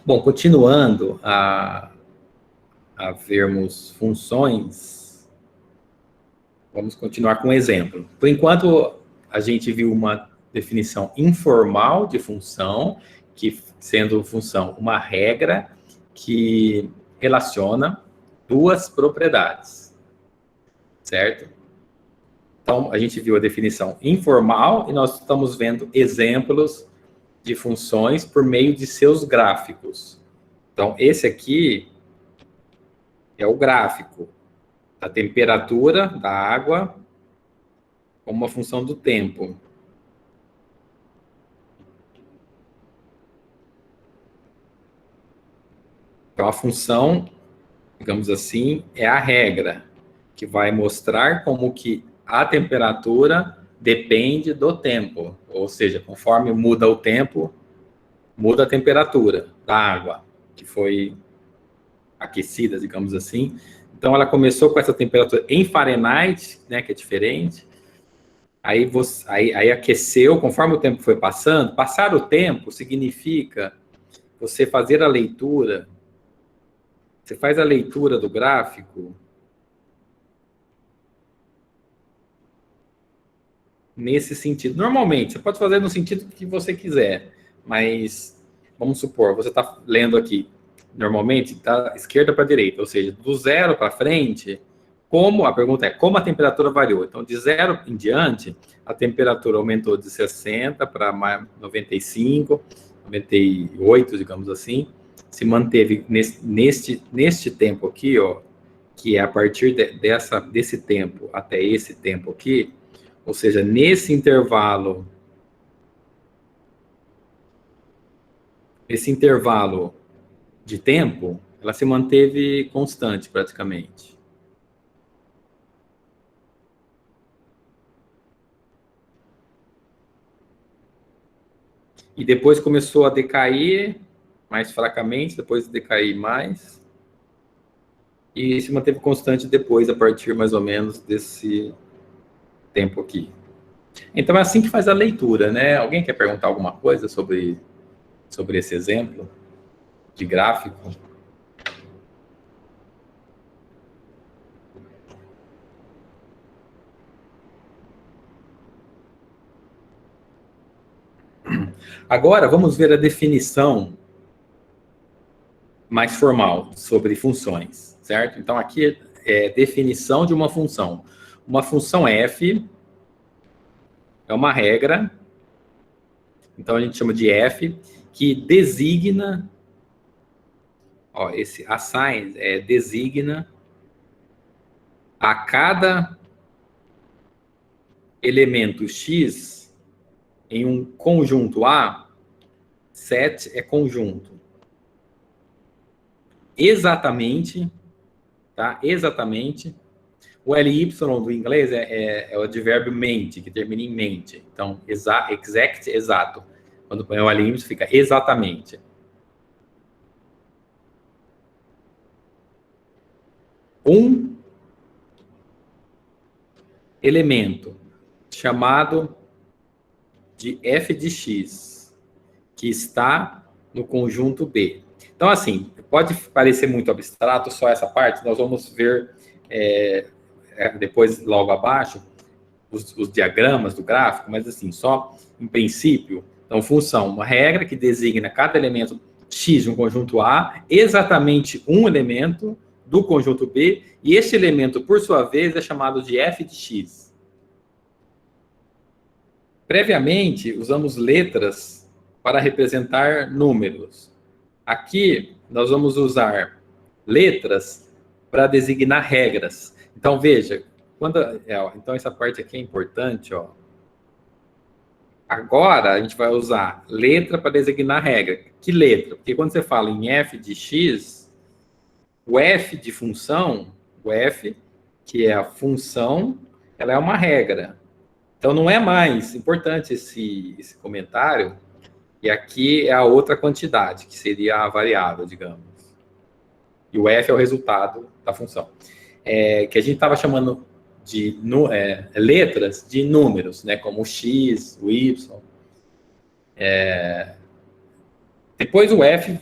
Bom, continuando a vermos funções, vamos continuar com um exemplo. Por enquanto, a gente viu uma definição informal de função, que sendo função uma regra que relaciona duas propriedades, certo? Então, a gente viu a definição informal e nós estamos vendo exemplos de funções por meio de seus gráficos. Então, esse aqui é o gráfico da temperatura da água como uma função do tempo. Então, a função, digamos assim, é a regra, que vai mostrar como que a temperatura depende do tempo. Ou seja, conforme muda o tempo, muda a temperatura da água, que foi aquecida, digamos assim. Então, ela começou com essa temperatura em Fahrenheit, né, que é diferente. Aí aqueceu, conforme o tempo foi passando. Passar o tempo significa você fazer a leitura. Você faz a leitura do gráfico nesse sentido. Normalmente, você pode fazer no sentido que você quiser, mas vamos supor, você está lendo aqui, normalmente, da esquerda para a direita, ou seja, do zero para frente, a pergunta é, como a temperatura variou? Então, de zero em diante, a temperatura aumentou de 60 para 95, 98, digamos assim, se manteve neste tempo aqui, ó, que é a partir desse tempo até esse tempo aqui, ou seja, nesse intervalo de tempo, ela se manteve constante praticamente. E depois começou a decair mais fracamente, depois decair mais. E se manteve constante depois, a partir mais ou menos desse tempo aqui. Então é assim que faz a leitura, né? Alguém quer perguntar alguma coisa sobre esse exemplo de gráfico? Agora vamos ver a definição mais formal sobre funções, certo? Então aqui é definição de uma função. Uma função f é uma regra, então a gente chama de f, que designa, ó, esse assign designa a cada elemento x em um conjunto A, set é conjunto. Exatamente, tá? Exatamente. O ly do inglês é o advérbio mente, que termina em mente. Então, exact, exato. Quando põe o ly, fica exatamente. Um elemento chamado de f de x, que está no conjunto B. Então, assim, pode parecer muito abstrato só essa parte, nós vamos ver depois, logo abaixo, os diagramas do gráfico, mas assim, só em princípio, então, função, uma regra que designa cada elemento x de um conjunto A, exatamente um elemento do conjunto B, e esse elemento, por sua vez, é chamado de f de x. Previamente, usamos letras para representar números. Aqui, nós vamos usar letras para designar regras. Então, veja, então essa parte aqui é importante, ó. Agora, a gente vai usar letra para designar regra. Que letra? Porque quando você fala em f de x, o f de função, o f, que é a função, ela é uma regra. Então, não é mais importante esse comentário, e aqui é a outra quantidade, que seria a variável, digamos. E o f é o resultado da função. Que a gente estava chamando de letras de números, né, como o x, o y. Depois o f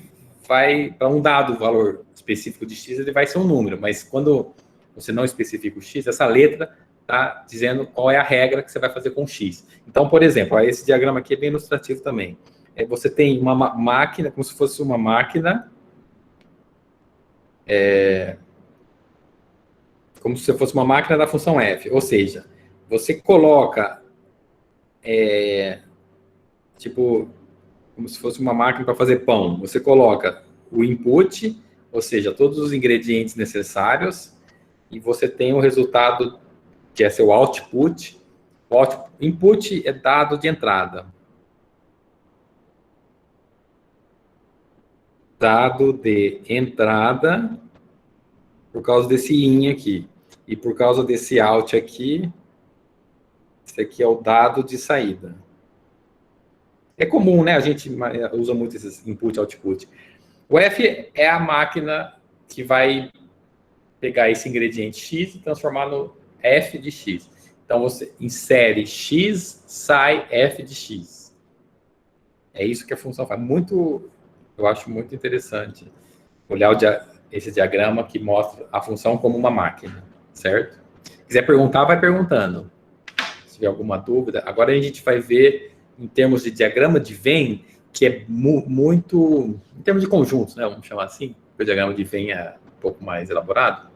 vai, para um dado valor específico de x, ele vai ser um número, mas quando você não especifica o x, essa letra está dizendo qual é a regra que você vai fazer com x. Então, por exemplo, esse diagrama aqui é bem ilustrativo também. Você tem uma máquina, como se fosse uma máquina, como se fosse uma máquina da função f, ou seja, você coloca, tipo, como se fosse uma máquina para fazer pão. Você coloca o input, ou seja, todos os ingredientes necessários, e você tem o resultado, que é seu output. O input é dado de entrada. Dado de entrada, por causa desse in aqui. E por causa desse out aqui, esse aqui é o dado de saída. É comum, né? A gente usa muito esses input e output. O F é a máquina que vai pegar esse ingrediente X e transformar no F de X. Então, você insere X, sai F de X. É isso que a função faz. Eu acho muito interessante olhar esse diagrama que mostra a função como uma máquina, certo? Se quiser perguntar, vai perguntando. Se tiver alguma dúvida. Agora a gente vai ver, em termos de diagrama de Venn, que é muito... Em termos de conjuntos, né? Vamos chamar assim, porque o diagrama de Venn é um pouco mais elaborado.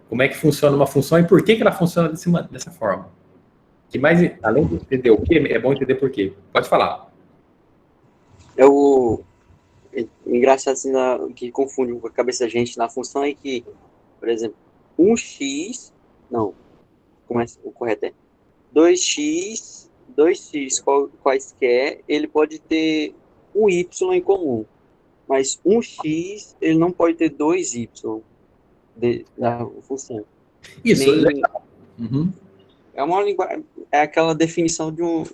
Como é que funciona uma função e por que ela funciona dessa forma. Que mais, além de entender o que, é bom entender por quê. Pode falar. É engraçado assim, que confunde com a cabeça da gente na função é que, por exemplo, 1x, não, o correto é 2x quaisquer, ele pode ter um y em comum, mas 1x, ele não pode ter 2y da função. Isso, legal. É uma linguagem, é aquela definição de um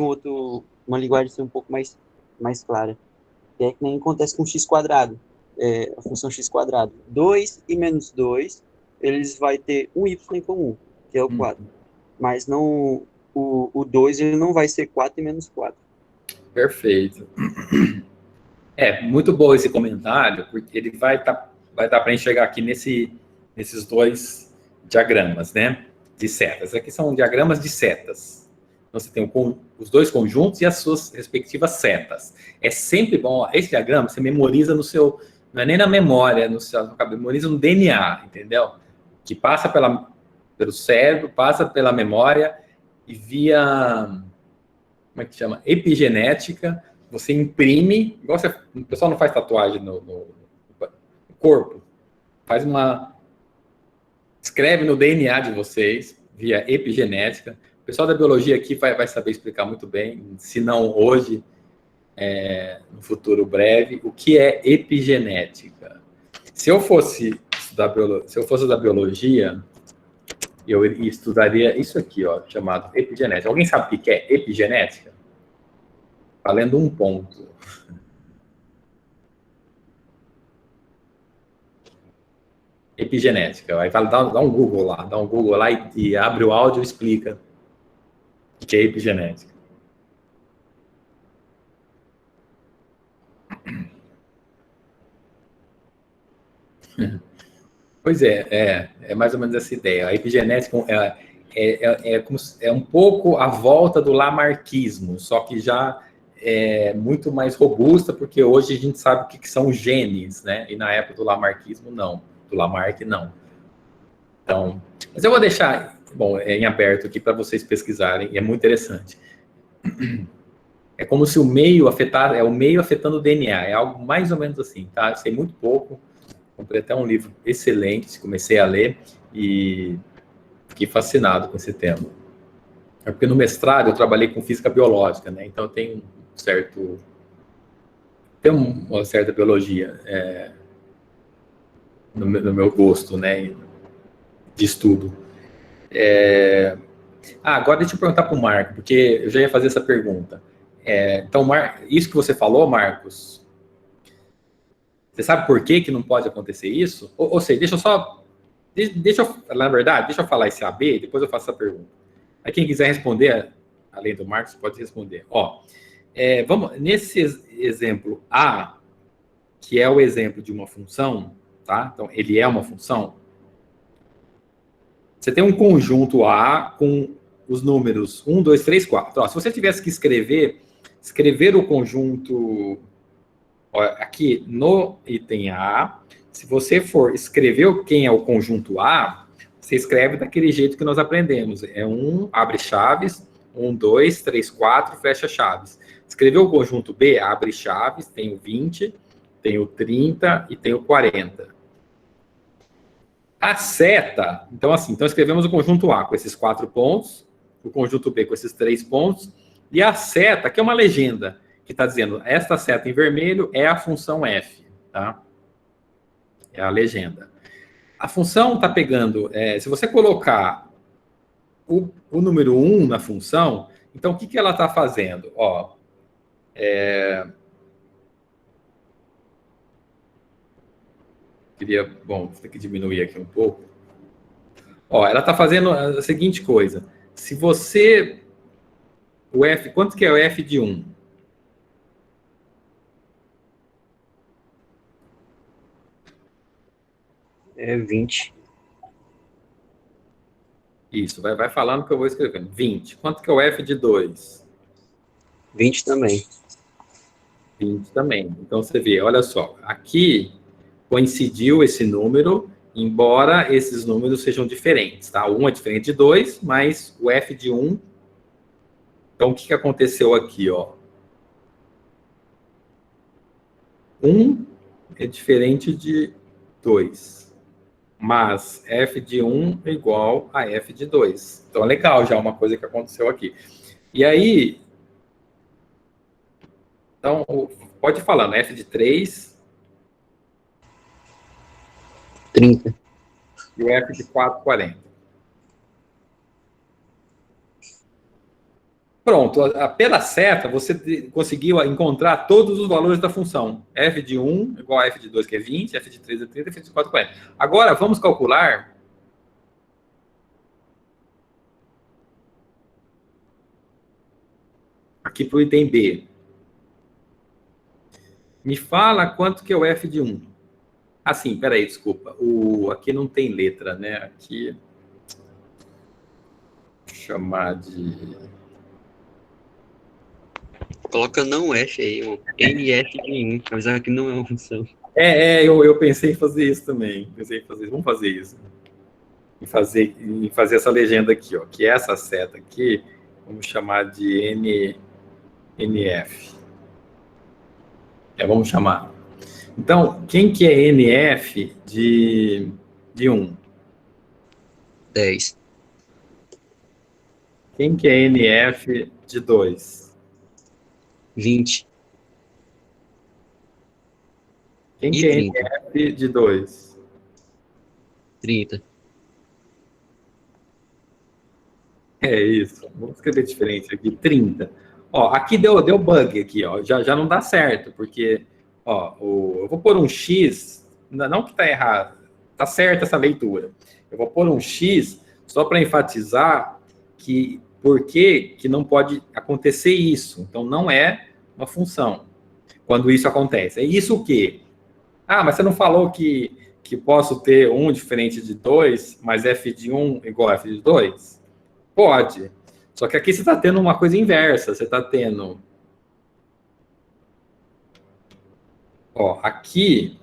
outro, uma linguagem assim, um pouco mais clara. Que é que nem acontece com x quadrado, a função x quadrado. 2 e menos 2, eles vão ter um y em comum, que é o 4. Mas não, o 2 ele não vai ser 4 e menos 4. Perfeito. Muito bom esse comentário, porque ele vai dar para enxergar aqui nesses dois diagramas, né? De setas. Aqui são diagramas de setas. Então, você tem os dois conjuntos e as suas respectivas setas. É sempre bom, esse diagrama você memoriza no seu, não é nem na memória, memoriza no DNA, entendeu? Que passa pelo cérebro, passa pela memória e via, como é que chama? Epigenética, você imprime, igual o pessoal não faz tatuagem no corpo, escreve no DNA de vocês, via epigenética. O pessoal da biologia aqui vai saber explicar muito bem, se não hoje, no futuro breve, o que é epigenética. Se eu fosse da biologia, eu estudaria isso aqui, ó, chamado epigenética. Alguém sabe o que é epigenética? Valendo um ponto. Epigenética. Aí dá um Google lá e abre o áudio e explica o que é epigenética. Pois é mais ou menos essa ideia. A epigenética é um pouco a volta do lamarckismo, só que já é muito mais robusta, porque hoje a gente sabe o que são genes, né? E na época do lamarckismo, não. Do Lamarck, não. Então, mas eu vou deixar, em aberto aqui para vocês pesquisarem, e é muito interessante. É como se o meio afetando o DNA, é algo mais ou menos assim, tá? Eu sei muito pouco, comprei até um livro excelente, comecei a ler e fiquei fascinado com esse tema. É porque no mestrado eu trabalhei com física biológica, né? Então tem uma certa biologia no meu gosto, né, de estudo. Agora deixa eu perguntar para o Marco, porque eu já ia fazer essa pergunta. Então, isso que você falou, Marcos, você sabe por que não pode acontecer isso? Ou seja, deixa eu falar esse AB, depois eu faço essa pergunta. Aí quem quiser responder, além do Marcos, pode responder. Nesse exemplo A, que é o exemplo de uma função, tá? Então, ele é uma função. Você tem um conjunto A com os números 1, 2, 3, 4. Ó, se você tivesse que escrever o conjunto ó, aqui no item A, se você for escrever quem é o conjunto A, você escreve daquele jeito que nós aprendemos. É 1, abre chaves, 1, 2, 3, 4, fecha chaves. Escreveu o conjunto B, abre chaves, tem o 20, tem o 30 e tem o 40. A seta, então assim, então escrevemos o conjunto A com esses 4 pontos, o conjunto B com esses 3 pontos, e a seta, que é uma legenda, que está dizendo, esta seta em vermelho é a função f, tá? É a legenda. A função está pegando, se você colocar o número 1 na função, então o que ela está fazendo? Ó, bom, vou ter que diminuir aqui um pouco. Ó, ela está fazendo a seguinte coisa. Se você... O f, quanto que é o f de 1? É 20. Isso, vai falando que eu vou escrevendo. 20. Quanto que é o f de 2? 20 também. 20 também. Então, você vê, olha só. Aqui coincidiu esse número, embora esses números sejam diferentes, tá? 1 é diferente de 2, mas o f de 1... Então, o que aconteceu aqui, ó? 1 é diferente de 2. Mas f de 1 é igual a f de 2. Então, é legal já uma coisa que aconteceu aqui. E aí... Então, pode ir falando, f de 3... 30. E o f de 4, 40. Pronto, pela seta, você conseguiu encontrar todos os valores da função. F de 1 igual a F de 2, que é 20, F de 3 é 30, F de 4 é 40. Agora, vamos calcular... Aqui para o item B. Me fala quanto que é o F de 1. Ah, sim, peraí, desculpa. Aqui não tem letra, né? Aqui... Vou chamar de... Coloca não F aí, mano. NF de 1. Avisar que não é uma função. Eu pensei em fazer isso também. Pensei em fazer isso. Vamos fazer isso. Em fazer essa legenda aqui, ó. Que essa seta aqui, vamos chamar de NF. Vamos chamar. Então, quem que é NF de 1? 10. Quem que é NF de 2? 20. Quem E que é 30. NF de 2? 30. É isso. Vamos escrever diferente aqui. 30. Ó, aqui deu bug aqui, ó. Já não dá certo, porque, ó, eu vou pôr um X, não que tá errado, tá certa essa leitura. Eu vou pôr um X só para enfatizar que por que não pode acontecer isso. Então, não é uma função quando isso acontece. É isso o quê? Ah, mas você não falou que posso ter 1 diferente de 2, mas f de 1 igual a f de 2? Pode. Só que aqui você está tendo uma coisa inversa. Você está tendo... Ó, aqui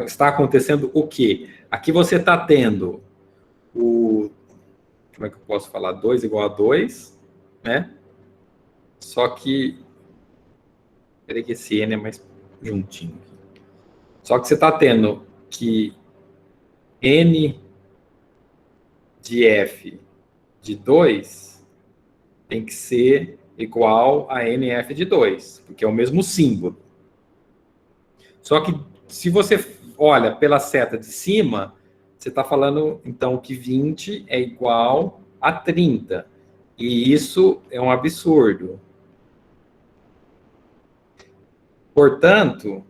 está acontecendo o quê? Aqui você está tendo como é que eu posso falar? 2 igual a 2, né? Só que... Peraí que esse N é mais juntinho. Só que você está tendo que N de F de 2 tem que ser igual a NF de 2, porque é o mesmo símbolo. Só que se você olha pela seta de cima, você está falando, então, que 20 é igual a 30. E isso é um absurdo. Portanto,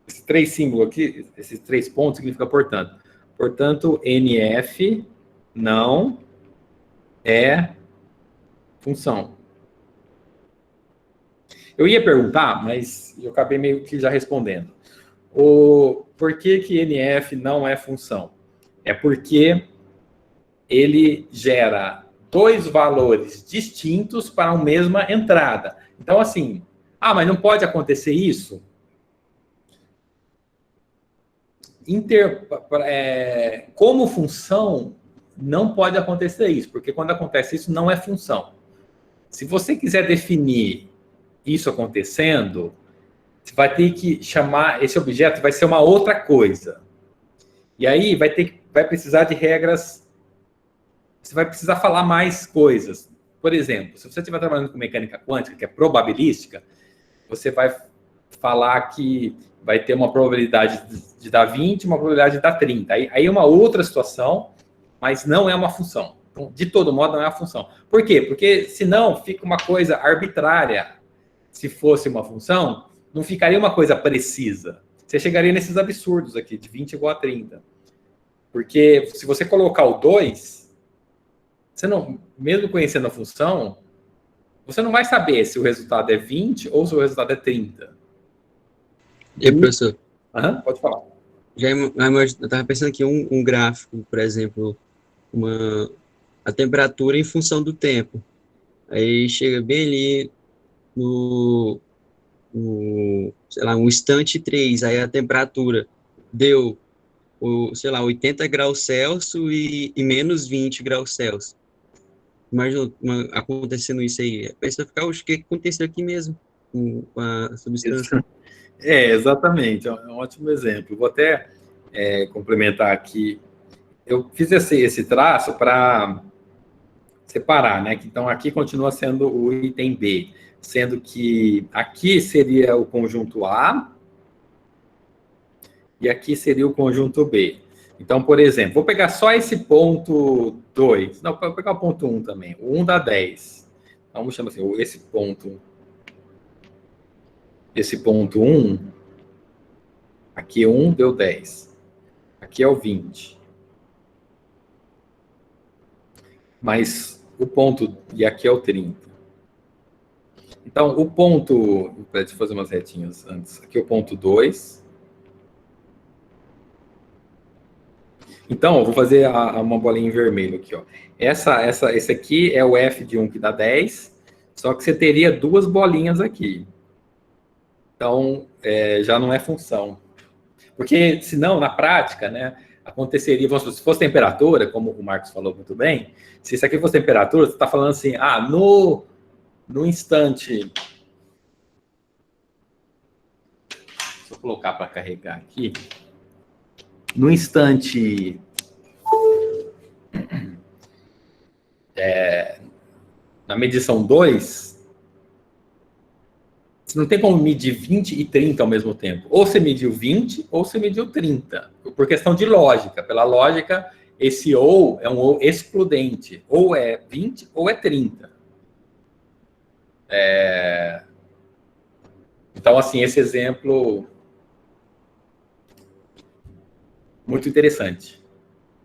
esses 3 símbolos aqui, esses 3 pontos significa portanto. Portanto, NF não é função. Eu ia perguntar, mas eu acabei meio que já respondendo. Por que que NF não é função? É porque ele gera dois valores distintos para a mesma entrada. Então, assim, mas não pode acontecer isso? Como função, não pode acontecer isso, porque quando acontece isso, não é função. Se você quiser definir isso acontecendo, você vai ter que chamar esse objeto, vai ser uma outra coisa. E aí vai precisar de regras, você vai precisar falar mais coisas. Por exemplo, se você estiver trabalhando com mecânica quântica, que é probabilística, você vai falar que vai ter uma probabilidade de dar 20, uma probabilidade de dar 30. Aí é uma outra situação, mas não é uma função. Então, de todo modo, não é uma função. Por quê? Porque senão fica uma coisa arbitrária. Se fosse uma função, não ficaria uma coisa precisa. Você chegaria nesses absurdos aqui, de 20 igual a 30. Porque se você colocar o 2, você não, mesmo conhecendo a função, você não vai saber se o resultado é 20 ou se o resultado é 30. E aí, professor? Pode falar. Eu estava pensando aqui um gráfico, por exemplo, a temperatura em função do tempo. Aí chega bem ali sei lá, um instante 3, aí a temperatura deu, sei lá, 80 graus Celsius e menos 20 graus Celsius. Imagina acontecendo isso aí. Pensa ficar, o que aconteceu aqui mesmo com a substância. Exatamente, é um ótimo exemplo. Vou até complementar aqui. Eu fiz esse traço para separar, né? Então, aqui continua sendo o item B, sendo que aqui seria o conjunto A e aqui seria o conjunto B. Então, por exemplo, vou pegar só esse ponto 2. Não, vou pegar o ponto 1 também. O 1 dá 10. Então, vamos chamar assim, esse ponto 1, aqui 1 deu 10. Aqui é o 20. Mas o ponto, e aqui é o 30. Então, o ponto, deixa eu fazer umas retinhas antes. Aqui é o ponto 2. Então, eu vou fazer uma bolinha em vermelho aqui, ó. Esse aqui é o F de 1 que dá 10, só que você teria duas bolinhas aqui. Então, já não é função. Porque, senão, na prática, né, aconteceria, se fosse temperatura, como o Marcos falou muito bem, se isso aqui fosse temperatura, você está falando assim, no instante... Deixa eu colocar para carregar aqui. No instante... na medição 2, você não tem como medir 20 e 30 ao mesmo tempo. Ou você mediu 20, ou você mediu 30. Por questão de lógica. Pela lógica, esse ou é um ou excludente. Ou é 20, ou é 30. Então, assim, esse exemplo... muito interessante.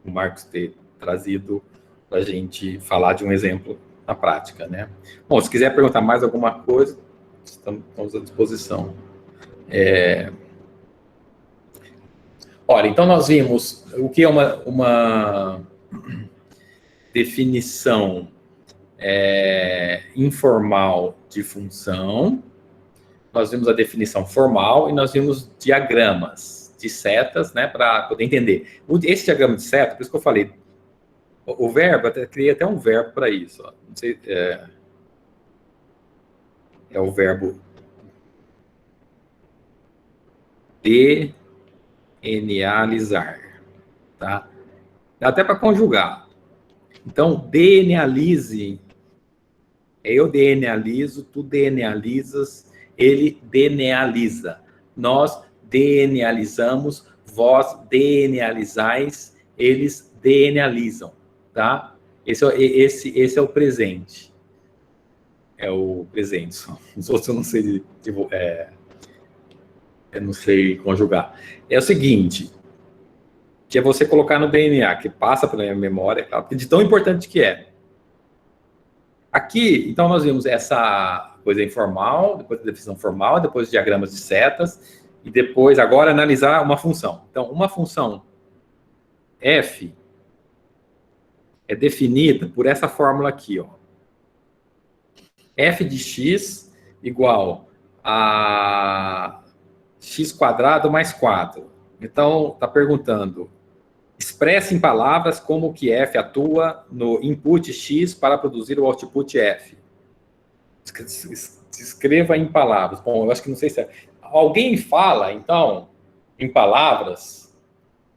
O Marcos ter trazido para a gente falar de um exemplo na prática, né? Bom, se quiser perguntar mais alguma coisa, estamos à disposição. Ora, então nós vimos o que é uma definição informal de função, nós vimos a definição formal e nós vimos diagramas de setas, né, para poder entender. Esse diagrama de seta, por isso que eu falei, o verbo, eu criei até um verbo para isso. Ó. Não sei, é o verbo DNAlizar, tá? Dá até para conjugar. Então, DNAlize, eu DNAlizo, tu DNAlizas, ele DNAliza. Nós DNAlizamos, vós DNAlizais, eles DNAlizam, tá? Esse é o presente. É o presente só. Os outros eu não sei eu não sei conjugar. É o seguinte, que é você colocar no DNA, que passa pela minha memória, de tão importante que é. Aqui, então, nós vimos essa depois a informal, depois a definição formal, depois diagramas de setas, e depois, agora, analisar uma função. Então, uma função f é definida por essa fórmula aqui, ó. F de x igual a x quadrado mais 4. Então, está perguntando, expresse em palavras como que f atua no input x para produzir o output f. Escreva em palavras. Bom, eu acho que não sei se é... Alguém fala, então, em palavras,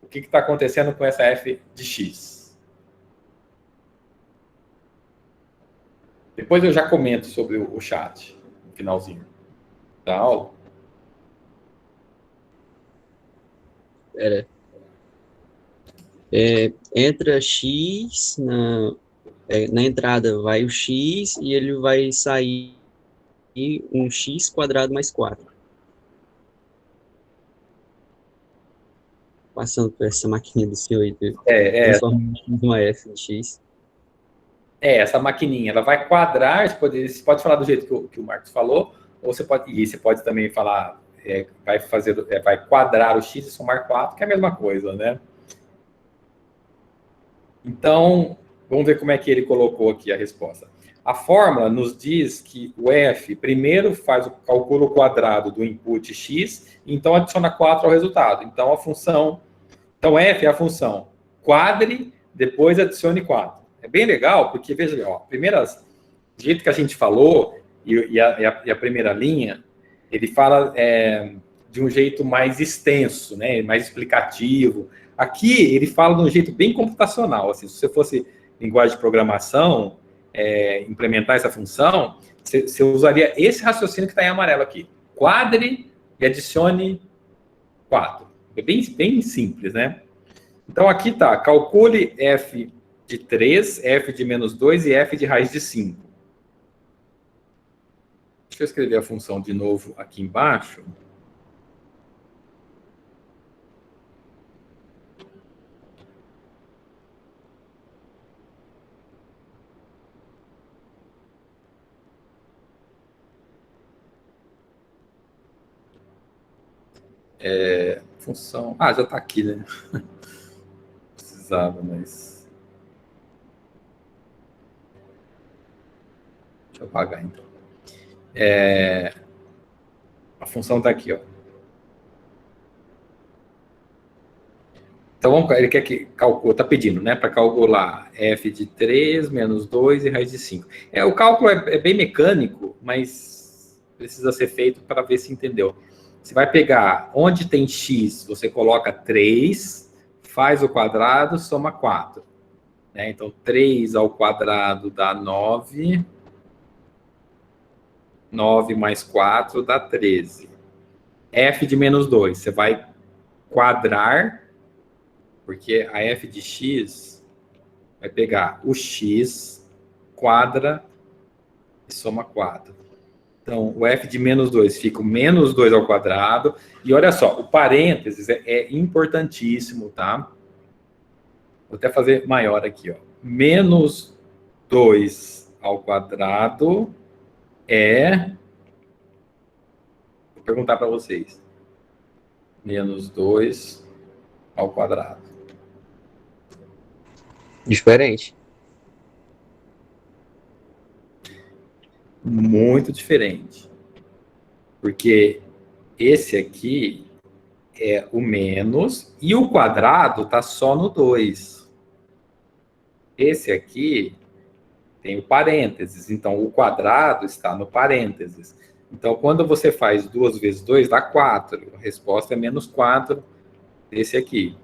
o que está acontecendo com essa f de x? Depois eu já comento sobre o chat, no finalzinho da aula. Entra x, na entrada vai o x e ele vai sair um x quadrado mais 4. Passando por essa maquininha do senhor aí, transformando x numa f de x. Essa maquininha, ela vai quadrar, você pode falar do jeito que o Marcos falou, ou você pode também falar, vai quadrar o x e somar 4, que é a mesma coisa, né? Então, vamos ver como é que ele colocou aqui a resposta. A fórmula nos diz que o f primeiro faz o cálculo quadrado do input x, e então adiciona 4 ao resultado. Então, f é a função quadre, depois adicione 4. É bem legal, porque, veja, do jeito que a gente falou, e a primeira linha, ele fala de um jeito mais extenso, né, mais explicativo. Aqui, ele fala de um jeito bem computacional. Assim, se você fosse linguagem de programação, implementar essa função, você usaria esse raciocínio que está em amarelo aqui. Quadre e adicione 4. É bem simples, né? Então, aqui está, calcule f de 3, f de menos 2 e f de raiz de 5. Deixa eu escrever a função de novo aqui embaixo. Função... já está aqui, né? Precisava, mas... Deixa eu apagar, então. A função está aqui, ó. Então, ele quer que calcule, está pedindo, né, para calcular f de 3, menos 2 e raiz de 5. O cálculo é bem mecânico, mas precisa ser feito para ver se entendeu. Você vai pegar, onde tem x, você coloca 3, faz o quadrado, soma 4. Né? Então, 3 ao quadrado dá 9. 9 mais 4 dá 13. F de menos 2, você vai quadrar, porque a f de x vai pegar o x, quadra e soma 4. Então, o f de menos 2 fica o menos 2 ao quadrado. E olha só, o parênteses é importantíssimo, tá? Vou até fazer maior aqui, ó. Menos 2 ao quadrado Vou perguntar para vocês. Menos 2 ao quadrado. Diferente. Muito diferente. Porque esse aqui é o menos e o quadrado está só no 2. Esse aqui tem o parênteses, então o quadrado está no parênteses. Então, quando você faz 2 vezes 2, dá 4. A resposta é menos 4 desse aqui.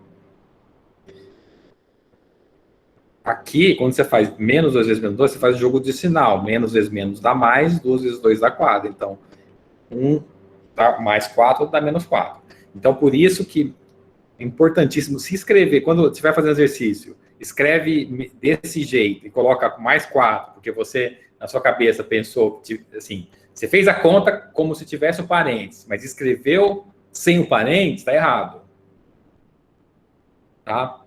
Aqui, quando você faz menos 2 vezes menos 2, você faz o jogo de sinal. Menos vezes menos dá mais, 2 vezes 2 dá 4. Então, 1 dá mais 4 dá menos 4. Então, por isso que é importantíssimo se escrever. Quando você vai fazer exercício, escreve desse jeito e coloca mais 4, porque você, na sua cabeça, pensou, assim, você fez a conta como se tivesse o parênteses, mas escreveu sem o parênteses, está errado. Tá?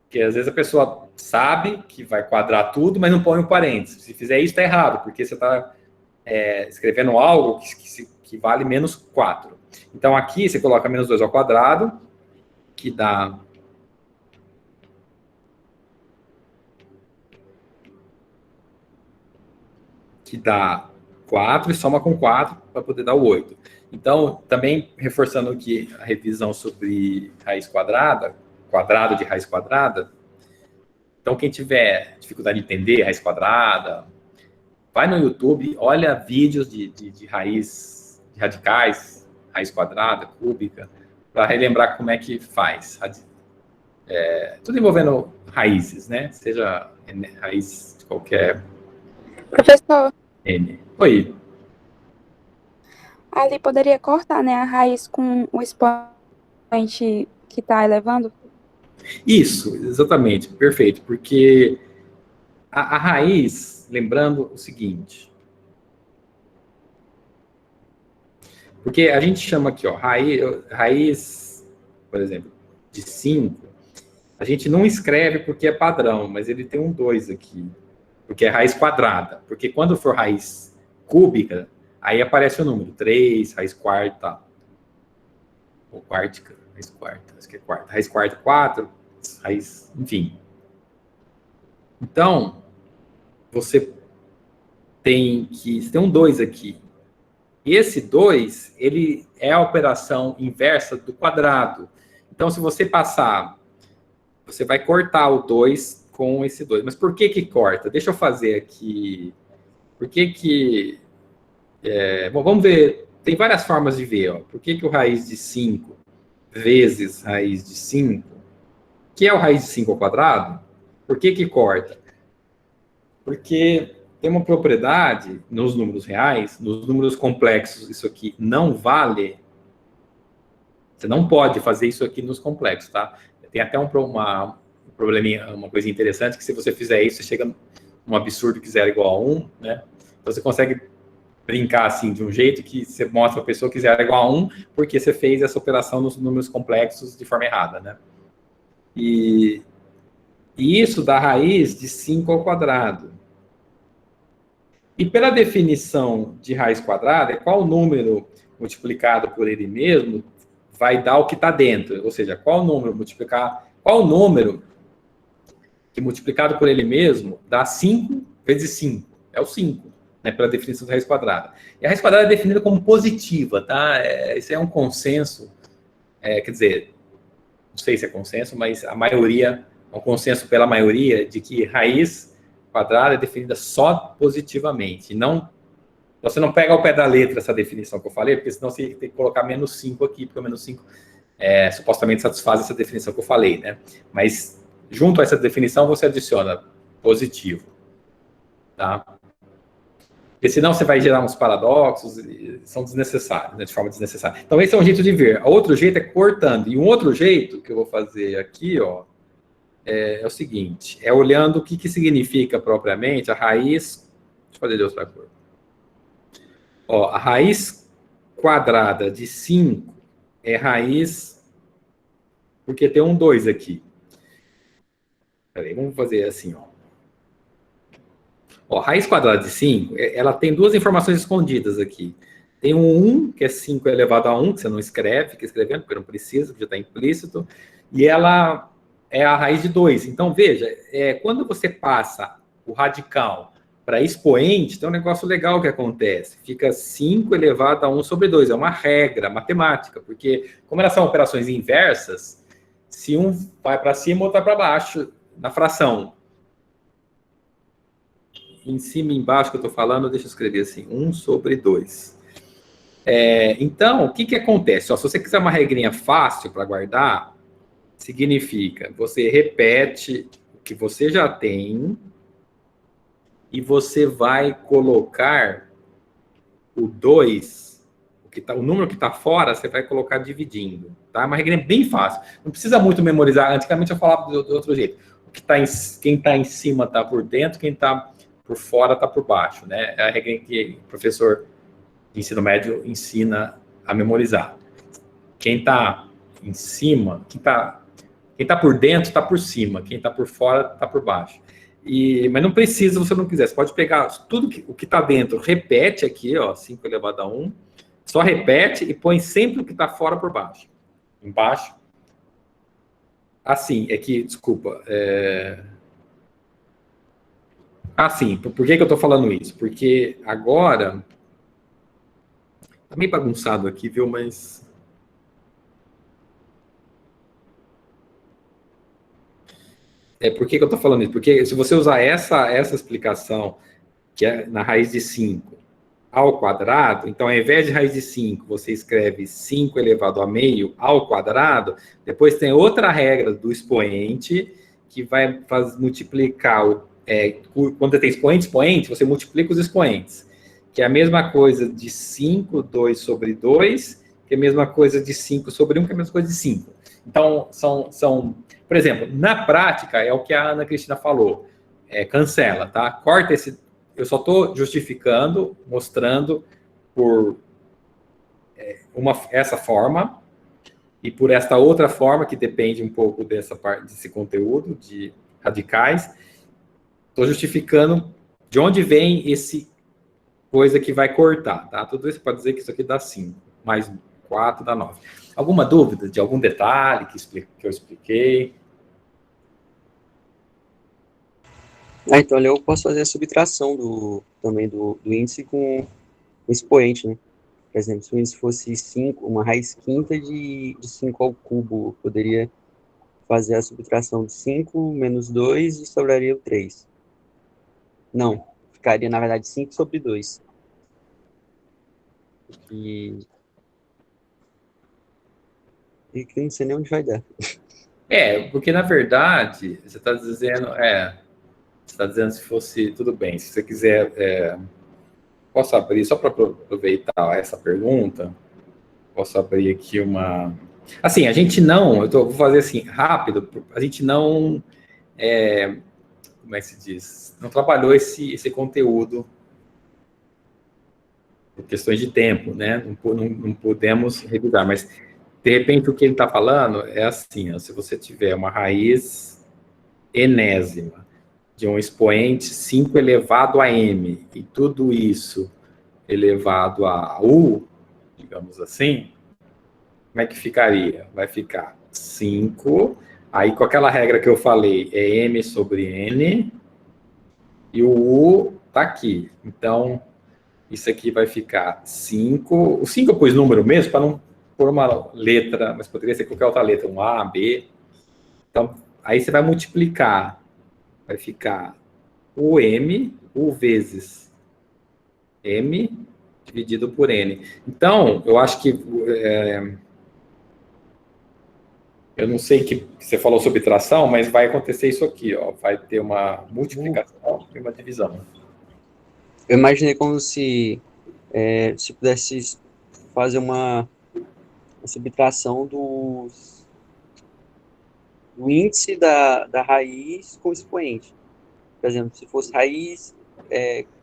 Porque às vezes a pessoa sabe que vai quadrar tudo, mas não põe o parênteses. Se fizer isso, está errado, porque você está escrevendo algo que vale menos 4. Então, aqui você coloca menos 2 ao quadrado, que dá... que dá 4 e soma com 4 para poder dar o 8. Então, também reforçando aqui a revisão sobre raiz quadrada, quadrado de raiz quadrada. Então, quem tiver dificuldade de entender raiz quadrada, vai no YouTube, olha vídeos de raiz, de radicais, raiz quadrada, cúbica, para relembrar como é que faz. Tudo envolvendo raízes, né? Seja raiz de qualquer... Professor, N. Oi. ali poderia cortar, né, a raiz com o expoente que está elevando? Isso, exatamente, perfeito. Porque a raiz, lembrando o seguinte... Porque a gente chama aqui, ó, raiz, por exemplo, de 5, a gente não escreve porque é padrão, mas ele tem um 2 aqui, porque é raiz quadrada. Porque quando for raiz cúbica, aí aparece o número 3, raiz quarta, ou quartica, raiz quarta, acho que é quarta, raiz quarta 4, raiz, enfim. Então, você tem um 2 aqui. E esse 2, ele é a operação inversa do quadrado. Então, se você passar, você vai cortar o 2 com esse 2. Mas por que corta? Deixa eu fazer aqui. Por que... bom, vamos ver. Tem várias formas de ver. Ó. Por que o raiz de 5 vezes raiz de 5, que é o raiz de 5 ao quadrado, por que corta? Porque... tem uma propriedade nos números reais, nos números complexos, isso aqui não vale. Você não pode fazer isso aqui nos complexos, tá? Tem até um probleminha, uma coisa interessante, que se você fizer isso, você chega num absurdo que 0 é igual a 1, né? Então você consegue brincar assim de um jeito que você mostra para a pessoa que 0 é igual a 1, porque você fez essa operação nos números complexos de forma errada, né? E isso dá raiz de 5 ao quadrado. E pela definição de raiz quadrada, é qual número multiplicado por ele mesmo vai dar o que está dentro. Ou seja, qual número que multiplicado por ele mesmo dá 5 vezes 5. É o 5, né, pela definição de raiz quadrada. E a raiz quadrada é definida como positiva, tá? Isso é um consenso, quer dizer, não sei se é consenso, mas a maioria, é um consenso pela maioria de que raiz quadrada é definida só positivamente. Não, você não pega ao pé da letra essa definição que eu falei, porque senão você tem que colocar menos 5 aqui, porque o menos 5 supostamente satisfaz essa definição que eu falei, né? Mas junto a essa definição você adiciona positivo, tá? Porque senão você vai gerar uns paradoxos e são desnecessários, né? De forma desnecessária. Então esse é um jeito de ver. Outro jeito é cortando. E um outro jeito que eu vou fazer aqui, ó, é o seguinte, é olhando o que significa propriamente a raiz... Deixa eu fazer de outra cor. Ó, a raiz quadrada de 5 é raiz... Porque tem um 2 aqui. Peraí, vamos fazer assim, ó. Ó, raiz quadrada de 5, ela tem duas informações escondidas aqui. Tem um 1, que é 5 elevado a 1, que você não escreve, fica escrevendo, porque não precisa, já está implícito. E ela... é a raiz de 2. Então, veja, quando você passa o radical para expoente, tem um negócio legal que acontece. Fica 5 elevado a 1 sobre 2. É uma regra matemática, porque como elas são operações inversas, se um vai para cima, o outro vai para baixo, na fração. Em cima e embaixo que eu estou falando, deixa eu escrever assim, 1 sobre 2. Então, o que acontece? Ó, se você quiser uma regrinha fácil para guardar, significa, você repete o que você já tem e você vai colocar o 2, o número que está fora, você vai colocar dividindo. Tá? É uma regra bem fácil. Não precisa muito memorizar. Antigamente eu falava do outro jeito. Quem está em cima está por dentro, quem está por fora está por baixo. Né? É a regra que o professor de ensino médio ensina a memorizar. Quem está em cima, quem está por dentro está por cima, quem está por fora está por baixo. Mas não precisa, se você não quiser. Você pode pegar tudo o que está dentro, repete aqui, ó, 5 elevado a 1, só repete e põe sempre o que está fora por baixo. Embaixo. Assim, desculpa. Assim, por que eu estou falando isso? Porque agora... Tá meio bagunçado aqui, viu? Mas... por que eu estou falando isso? Porque se você usar essa explicação, que é na raiz de 5 ao quadrado, então, ao invés de raiz de 5, você escreve 5 elevado a meio ao quadrado, depois tem outra regra do expoente, que vai multiplicar, quando você tem expoente, você multiplica os expoentes, que é a mesma coisa de 5, 2 sobre 2, que é a mesma coisa de 5 sobre 1, que é a mesma coisa de 5. Então, por exemplo, na prática, é o que a Ana Cristina falou, cancela, tá? Corta esse... Eu só estou justificando, mostrando por essa forma e por esta outra forma, que depende um pouco dessa parte, desse conteúdo de radicais. Estou justificando de onde vem esse coisa que vai cortar, tá? Tudo isso pode dizer que isso aqui dá 5, mais 4 dá 9. Alguma dúvida de algum detalhe que eu expliquei? Então ali eu posso fazer a subtração também do índice com o expoente, né? Por exemplo, se o índice fosse 5, uma raiz quinta de 5 ao cubo, eu poderia fazer a subtração de 5 menos 2 e sobraria o 3. Não, ficaria, na verdade, 5 sobre 2. E que não sei nem onde vai dar. Porque, na verdade, você está dizendo... Você está dizendo se fosse... Tudo bem, se você quiser... posso abrir, só para aproveitar essa pergunta, posso abrir aqui uma... Assim, a gente não... vou fazer assim, rápido, a gente não... como é que se diz? Não trabalhou esse conteúdo por questões de tempo, né? Não podemos revisar, mas, de repente, o que ele está falando é assim, ó, se você tiver uma raiz enésima de um expoente 5 elevado a m, e tudo isso elevado a u, digamos assim, como é que ficaria? Vai ficar 5, aí com aquela regra que eu falei, é m sobre n, e o u está aqui. Então, isso aqui vai ficar 5. O 5 eu pus número mesmo, para não pôr uma letra, mas poderia ser qualquer outra letra, um A, B. Então, aí você vai multiplicar. Vai ficar o M, U vezes M, dividido por N. Então, eu acho que... eu não sei que você falou sobre tração, mas vai acontecer isso aqui, ó. Vai ter uma multiplicação e uma divisão. Eu imaginei como se pudesse fazer uma subtração do índice da raiz com expoente. Por exemplo, se fosse raiz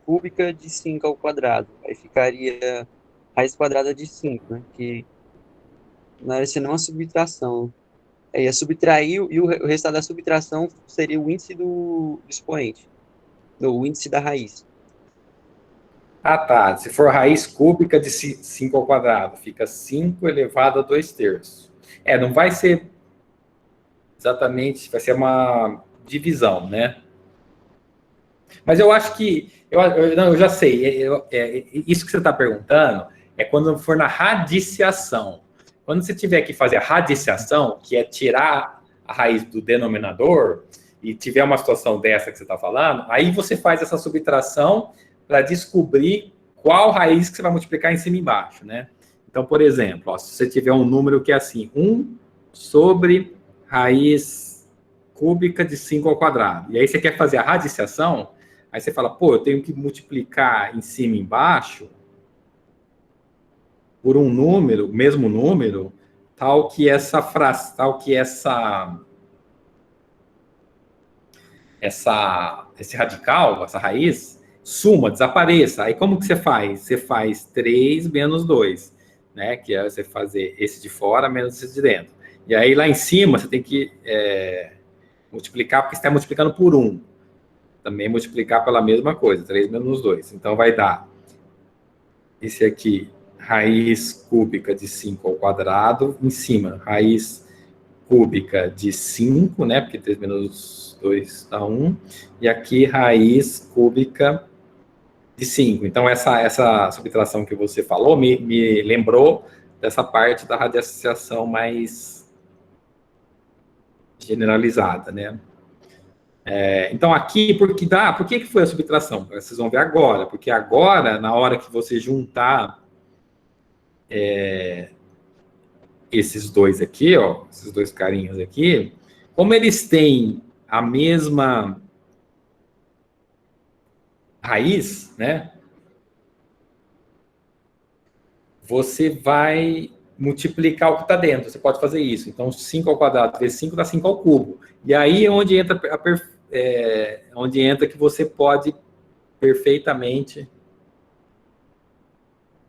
cúbica de 5 ao quadrado, aí ficaria raiz quadrada de 5, né? Que não era senão uma subtração. Aí ia subtrair e o resultado da subtração seria o índice do expoente, o índice da raiz. Ah, tá. Se for raiz cúbica de 5 ao quadrado, fica 5 elevado a 2/3. Não vai ser exatamente, vai ser uma divisão, né? Mas eu acho que... eu já sei. Isso que você está perguntando é quando for na radiciação. Quando você tiver que fazer a radiciação, que é tirar a raiz do denominador, e tiver uma situação dessa que você está falando, aí você faz essa subtração para descobrir qual raiz que você vai multiplicar em cima e embaixo, né? Então, por exemplo, se você tiver um número que é assim, 1 sobre raiz cúbica de 5 ao quadrado, e aí você quer fazer a radiciação, aí você fala, eu tenho que multiplicar em cima e embaixo por um número, mesmo número, tal que esse radical, essa raiz, suma, desapareça. Aí como que você faz? Você faz 3 menos 2, né? Que é você fazer esse de fora menos esse de dentro. E aí lá em cima você tem que multiplicar, porque você está multiplicando por 1. também multiplicar pela mesma coisa, 3 menos 2. Então, vai dar esse aqui, raiz cúbica de 5 ao quadrado, em cima, raiz cúbica de 5, né? Porque 3 menos 2 dá 1. E aqui, raiz cúbica de 5. Então, essa subtração que você falou me lembrou dessa parte da radianciação mais generalizada, né? Então, aqui, por que foi a subtração? Vocês vão ver agora, porque agora, na hora que você juntar esses dois aqui, ó, esses dois carinhos aqui, como eles têm a mesma raiz, né? Você vai multiplicar o que está dentro. Você pode fazer isso. Então, 5 ao quadrado vezes 5 dá 5 ao cubo. E aí é onde entra, onde entra que você pode perfeitamente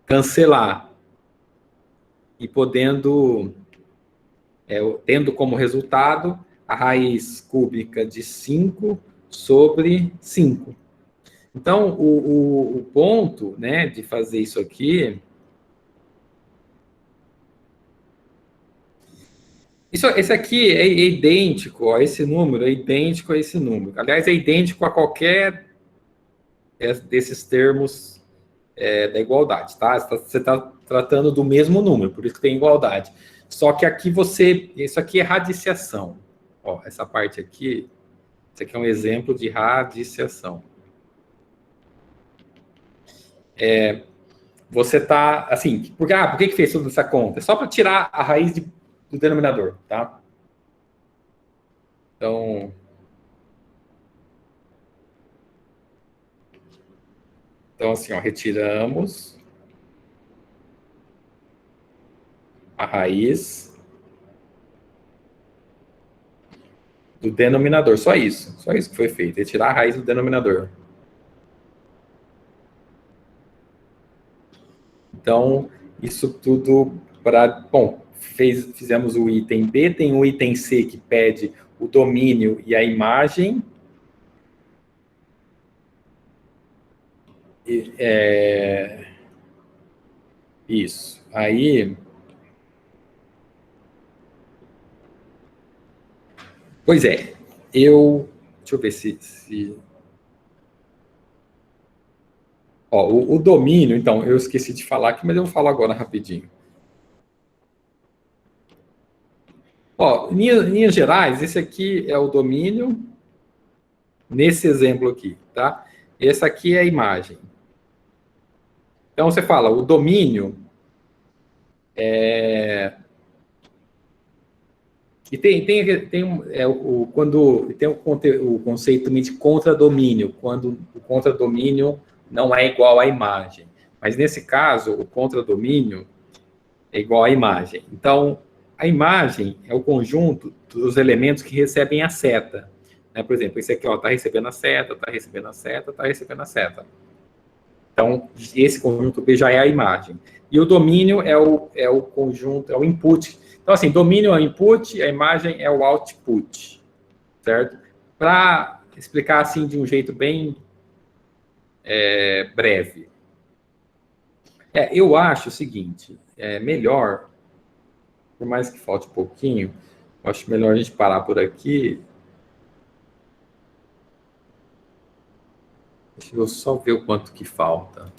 cancelar. E podendo, tendo como resultado a raiz cúbica de 5 sobre 5. Então, o ponto, né, de fazer isso aqui... Esse aqui é idêntico, ó, esse número é idêntico a esse número. Aliás, é idêntico a qualquer desses termos da igualdade, tá? Você está tratando do mesmo número, por isso que tem igualdade. Só que aqui isso aqui é radiciação. Ó, essa parte aqui, isso aqui é um exemplo de radiciação. Você está, assim, por que fez toda essa conta? É só para tirar a raiz do denominador, tá? Então assim, ó, retiramos a raiz do denominador, só isso que foi feito, retirar a raiz do denominador. Então, isso tudo para... Bom, fizemos o item B, tem o item C que pede o domínio e a imagem. Isso. Aí... Pois é, deixa eu ver se... Ó, o domínio, então, eu esqueci de falar aqui, mas eu vou falar agora rapidinho. Ó, em linhas gerais, esse aqui é o domínio, nesse exemplo aqui, tá? Esse aqui é a imagem. Então, você fala, o domínio E o conceito também de contradomínio, quando o contradomínio não é igual à imagem. Mas, nesse caso, o contradomínio é igual à imagem. Então, a imagem é o conjunto dos elementos que recebem a seta. Né? Por exemplo, esse aqui está recebendo a seta, está recebendo a seta, está recebendo a seta. Então, esse conjunto B já é a imagem. E o domínio é o conjunto, é o input. Então, assim, domínio é o input, a imagem é o output, certo? Para explicar, assim, de um jeito bem breve. Eu acho o seguinte, melhor, por mais que falte um pouquinho, eu acho melhor a gente parar por aqui. Deixa eu só ver o quanto que falta.